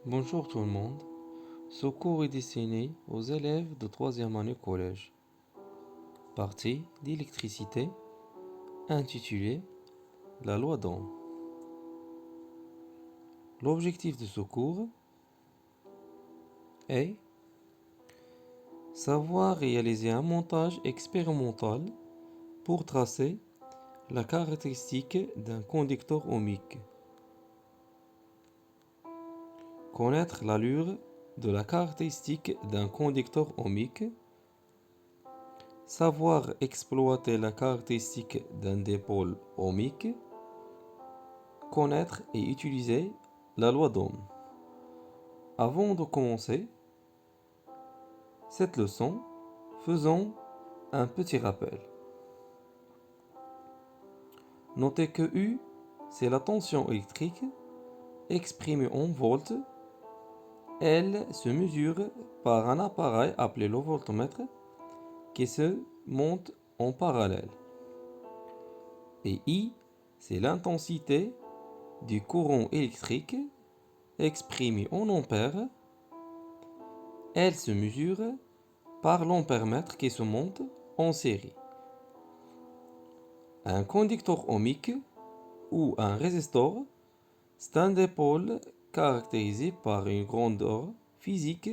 Bonjour tout le monde. Ce cours est destiné aux élèves de troisième année collège. Partie d'électricité intitulée La loi d'Ohm. L'objectif de ce cours est savoir réaliser un montage expérimental pour tracer la caractéristique d'un conducteur ohmique. Connaître l'allure de la caractéristique d'un conducteur ohmique. Savoir exploiter la caractéristique d'un dipôle ohmique. Connaître et utiliser la loi d'Ohm. Avant de commencer cette leçon, faisons un petit rappel. Notez que U, c'est la tension électrique exprimée en volts. Elle se mesure par un appareil appelé le voltmètre qui se monte en parallèle. Et I, c'est l'intensité du courant électrique exprimée en ampères. Elle se mesure par l'ampèremètre qui se monte en série. Un conducteur ohmique ou un résistor, c'est un dipôle caractérisé par une grandeur physique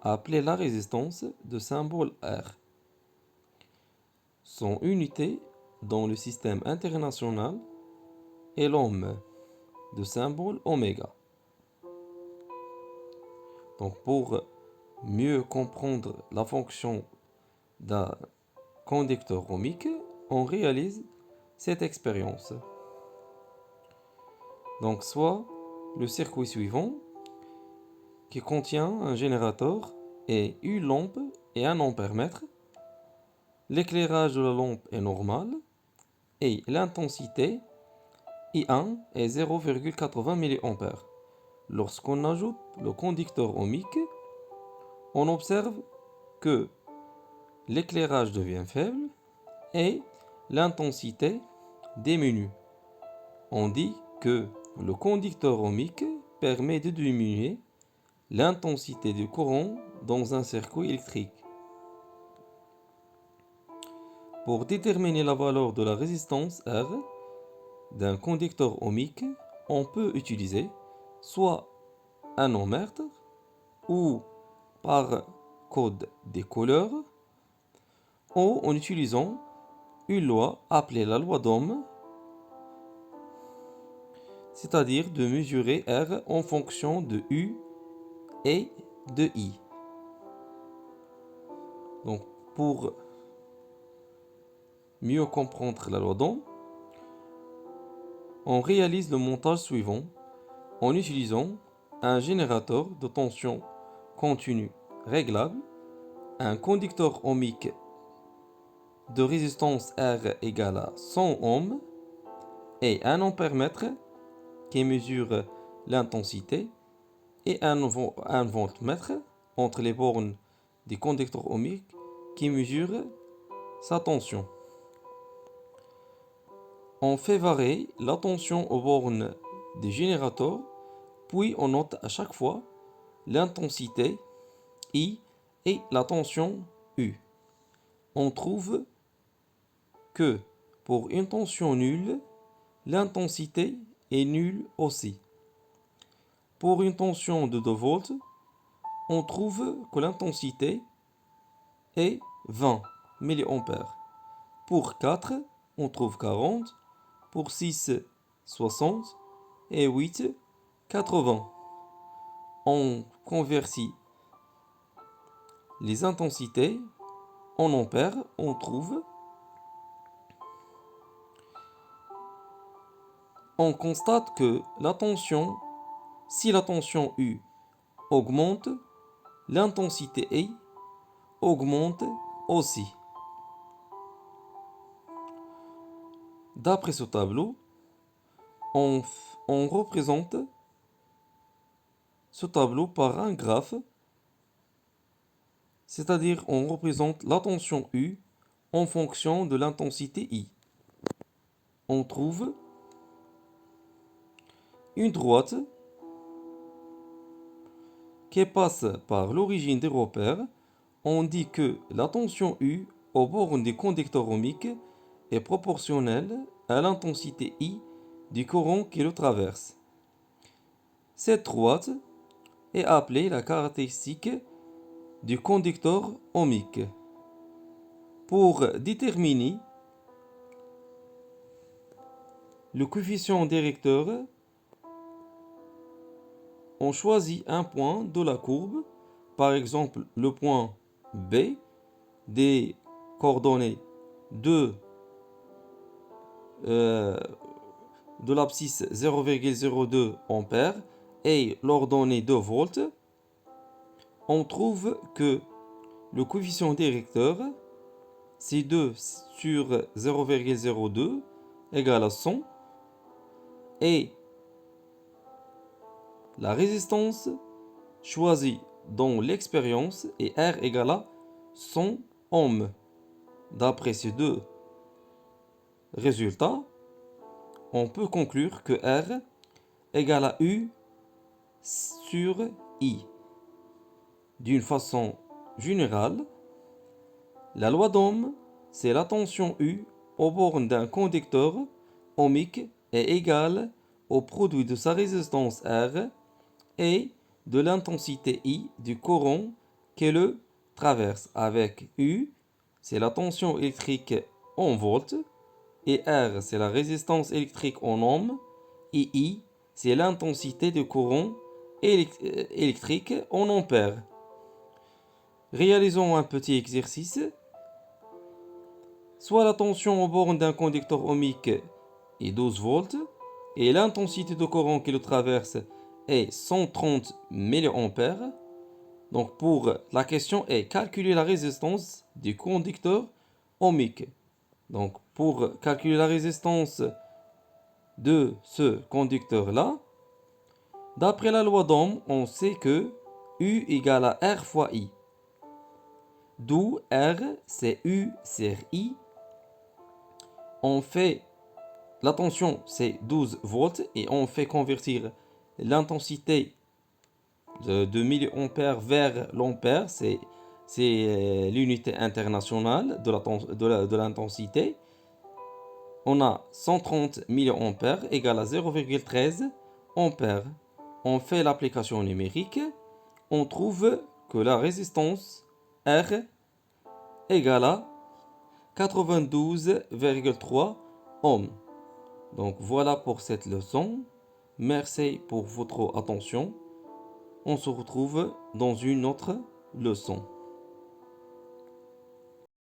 appelée la résistance de symbole R. Son unité dans le système international est l'ohm de symbole oméga. Donc pour mieux comprendre la fonction d'un conducteur ohmique, on réalise cette expérience. Donc soit le circuit suivant qui contient un générateur et une lampe et un ampèremètre. L'éclairage de la lampe est normal et l'intensité I1 est 0,80 mA. Lorsqu'on ajoute le conducteur ohmique, on observe que l'éclairage devient faible et l'intensité diminue. On dit que le conducteur ohmique permet de diminuer l'intensité du courant dans un circuit électrique. Pour déterminer la valeur de la résistance R d'un conducteur ohmique, on peut utiliser soit un ohmmètre ou par code des couleurs ou en utilisant une loi appelée la loi d'Ohm, c'est-à-dire de mesurer R en fonction de U et de I. Donc pour mieux comprendre la loi d'Ohm, on réalise le montage suivant en utilisant un générateur de tension continue réglable, un conducteur ohmique de résistance R égale à 100 ohms et un ampèremètre qui mesure l'intensité et un voltmètre entre les bornes des conducteurs ohmiques qui mesure sa tension. On fait varier la tension aux bornes des générateurs, puis on note à chaque fois l'intensité I et la tension U. On trouve que pour une tension nulle, l'intensité est nulle aussi. Pour une tension de 2 volts, on trouve que l'intensité est 20 mA. Pour 4, on trouve 40. Pour 6, 60. Et 8, 80. On convertit les intensités en ampères. On constate que si la tension U augmente, l'intensité I augmente aussi. D'après ce tableau, on représente ce tableau par un graphe, c'est-à-dire on représente la tension U en fonction de l'intensité I. On trouve une droite qui passe par l'origine des repères, on dit que la tension U aux bornes des conducteurs ohmiques est proportionnelle à l'intensité I du courant qui le traverse. Cette droite est appelée la caractéristique du conducteur ohmique. Pour déterminer le coefficient directeur, on choisit un point de la courbe, par exemple le point B, des coordonnées de l'abscisse 0,02 ampères et l'ordonnée 2 volts. On trouve que le coefficient directeur, c'est 2 sur 0,02 égale à 100 et la résistance choisie dans l'expérience est R égale à 100 ohms. D'après ces deux résultats, on peut conclure que R égale à U sur I. D'une façon générale, la loi d'Ohm, c'est la tension U aux bornes d'un conducteur ohmique est égale au produit de sa résistance R et de l'intensité I du courant qui le traverse, avec U, c'est la tension électrique en volts, et R, c'est la résistance électrique en ohms, et I, c'est l'intensité du courant électrique en ampères. Réalisons un petit exercice. Soit la tension aux bornes d'un conducteur ohmique est 12 volts et l'intensité de courant qui le traverse est 130 mA. Donc pour la question est calculer la résistance du conducteur ohmique. Donc pour calculer la résistance de ce conducteur-là, d'après la loi d'Ohm, on sait que U égale à R fois I. D'où R, c'est U sur I. On fait la tension, c'est 12 volts et on fait convertir l'intensité de milliampères vers l'ampère, c'est l'unité internationale de l'intensité. On a 130 milliampères égale à 0,13 ampères. On fait l'application numérique, on trouve que la résistance R égale à 92,3 ohms. Donc voilà pour cette leçon. Merci pour votre attention. On se retrouve dans une autre leçon.